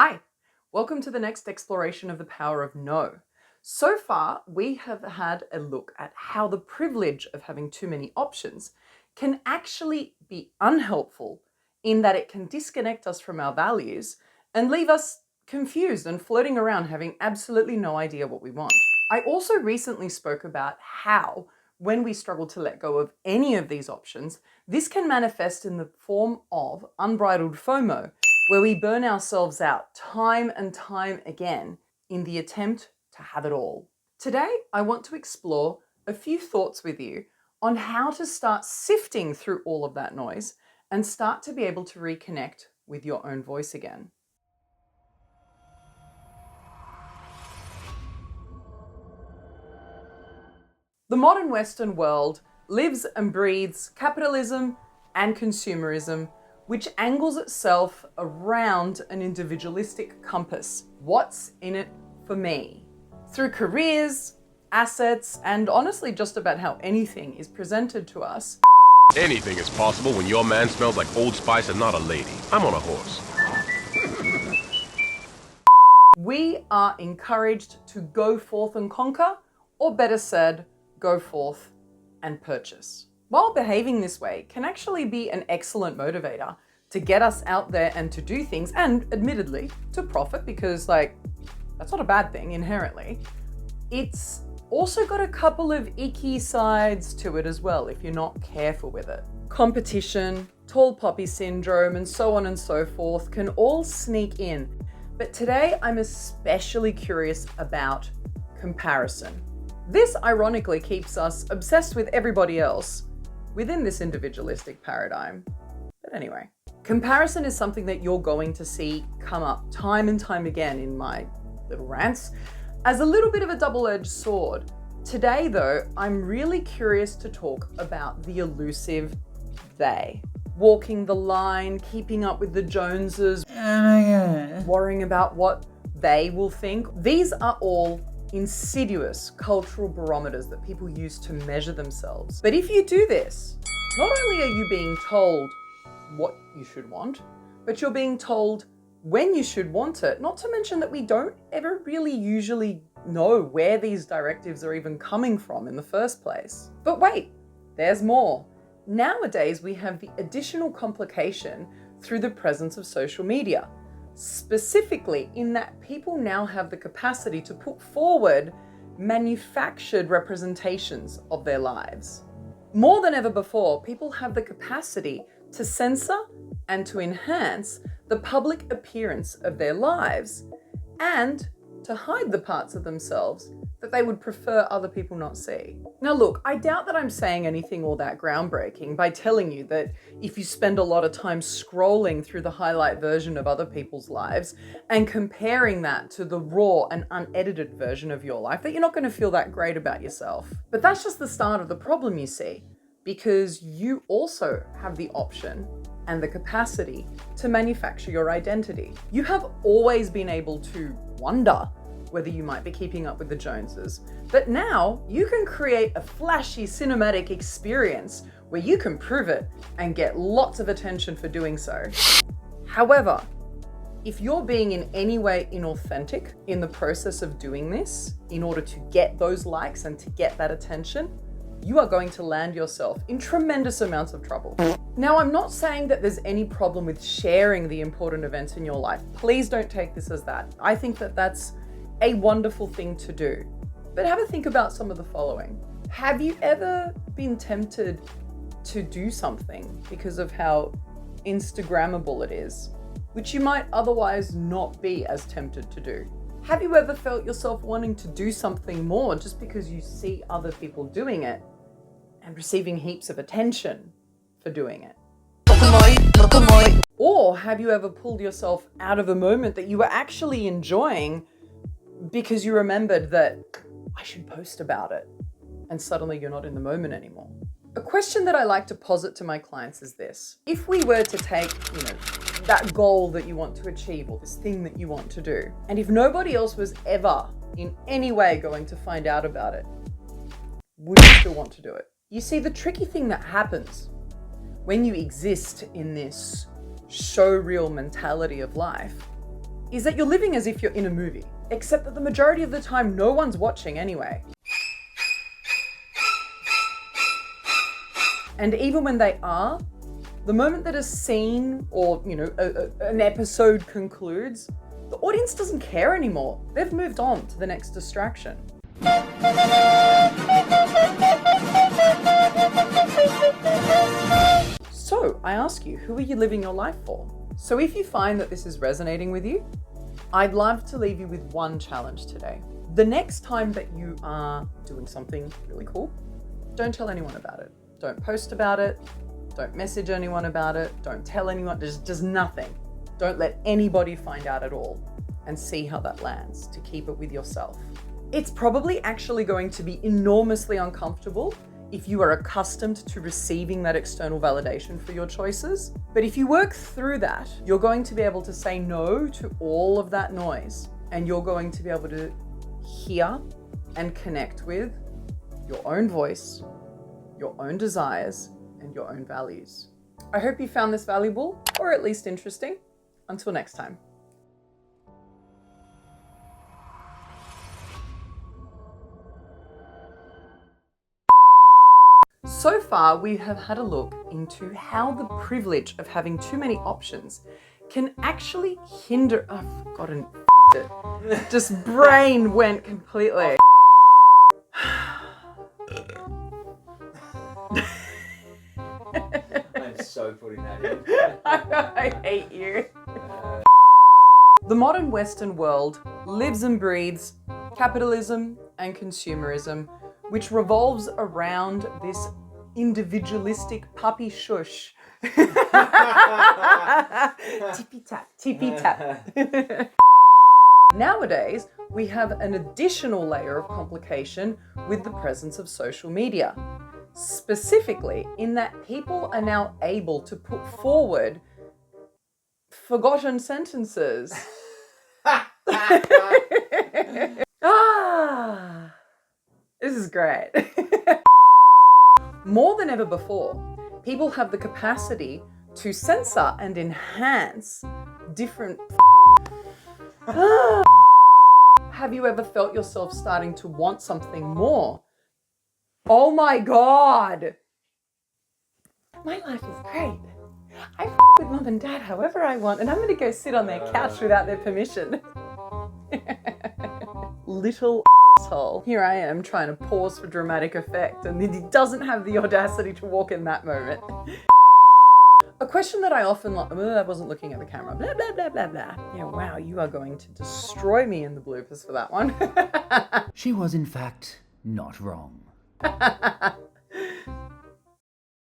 Hi, welcome to the next exploration of the power of no. So far, we have had a look at how the privilege of having too many options can actually be unhelpful in that it can disconnect us from our values and leave us confused and floating around having absolutely no idea what we want. I also recently spoke about how, when we struggle to let go of any of these options, this can manifest in the form of unbridled FOMO, where we burn ourselves out time and time again in the attempt to have it all. Today, I want to explore a few thoughts with you on how to start sifting through all of that noise and start to be able to reconnect with your own voice again. The modern Western world lives and breathes capitalism and consumerism, which angles itself around an individualistic compass. What's in it for me? Through careers, assets, and honestly just about how anything is presented to us. Anything is possible when your man smells like Old Spice and not a lady. I'm on a horse. We are encouraged to go forth and conquer, or better said, go forth and purchase. While behaving this way can actually be an excellent motivator to get us out there and to do things, and admittedly to profit, because that's not a bad thing inherently. It's also got a couple of icky sides to it as well if you're not careful with it. Competition, tall poppy syndrome, and so on and so forth can all sneak in. But today I'm especially curious about comparison. This ironically keeps us obsessed with everybody else within this individualistic paradigm. But anyway, comparison is something that you're going to see come up time and time again in my little rants as a little bit of a double-edged sword. Today, though, I'm really curious to talk about the elusive they. Walking the line, keeping up with the Joneses, worrying about what they will think. These are all insidious cultural barometers that people use to measure themselves. But if you do this, not only are you being told what you should want, but you're being told when you should want it, not to mention that we don't ever really usually know where these directives are even coming from in the first place. But wait, there's more. Nowadays, we have the additional complication through the presence of social media. Specifically in that people now have the capacity to put forward manufactured representations of their lives. More than ever before, people have the capacity to censor and to enhance the public appearance of their lives and to hide the parts of themselves that they would prefer other people not see. Now look, I doubt that I'm saying anything all that groundbreaking by telling you that if you spend a lot of time scrolling through the highlight version of other people's lives and comparing that to the raw and unedited version of your life, that you're not going to feel that great about yourself. But that's just the start of the problem, you see, because you also have the option and the capacity to manufacture your identity. You have always been able to wonder whether you might be keeping up with the Joneses, but now you can create a flashy cinematic experience where you can prove it and get lots of attention for doing so. However, if you're being in any way inauthentic in the process of doing this, in order to get those likes and to get that attention, you are going to land yourself in tremendous amounts of trouble. Now, I'm not saying that there's any problem with sharing the important events in your life. Please don't take this as that. I think that that's a wonderful thing to do. But have a think about some of the following. Have you ever been tempted to do something because of how Instagrammable it is, which you might otherwise not be as tempted to do? Have you ever felt yourself wanting to do something more just because you see other people doing it and receiving heaps of attention for doing it? Or have you ever pulled yourself out of a moment that you were actually enjoying because you remembered that I should post about it, and suddenly you're not in the moment anymore? A question that I like to posit to my clients is this. If we were to take, that goal that you want to achieve or this thing that you want to do, and if nobody else was ever in any way going to find out about it, would you still want to do it? You see, the tricky thing that happens when you exist in this show reel mentality of life is that you're living as if you're in a movie, except that the majority of the time no one's watching anyway. And even when they are, the moment that a scene or, an episode concludes, the audience doesn't care anymore. They've moved on to the next distraction. So I ask you, who are you living your life for? So if you find that this is resonating with you, I'd love to leave you with one challenge today. The next time that you are doing something really cool, don't tell anyone about it. Don't post about it. Don't message anyone about it. Don't tell anyone. Just nothing. Don't let anybody find out at all, and see how that lands to keep it with yourself. It's probably actually going to be enormously uncomfortable if you are accustomed to receiving that external validation for your choices. But if you work through that, you're going to be able to say no to all of that noise, and you're going to be able to hear and connect with your own voice, your own desires, and your own values. I hope you found this valuable, or at least interesting. Until next time. So far, we have had a look into how the privilege of having too many options can actually hinder. I've forgotten it. Just brain went completely. I'm so putting that in. I hate you. The modern Western world lives and breathes capitalism and consumerism, which revolves around this individualistic puppy shush. Tippy tap, tippy tap. Nowadays, we have an additional layer of complication with the presence of social media. Specifically, in that people are now able to put forward forgotten sentences. This is great. More than ever before, people have the capacity to censor and enhance different. Have you ever felt yourself starting to want something more? Oh my God! My life is great. I with mum and dad however I want, and I'm going to go sit on their couch without their permission. Little asshole. Here I am trying to pause for dramatic effect, and he doesn't have the audacity to walk in that moment. A question that I often I wasn't looking at the camera. Blah, blah, blah, blah, blah. Yeah, wow, you are going to destroy me in the bloopers for that one. She was, in fact, not wrong.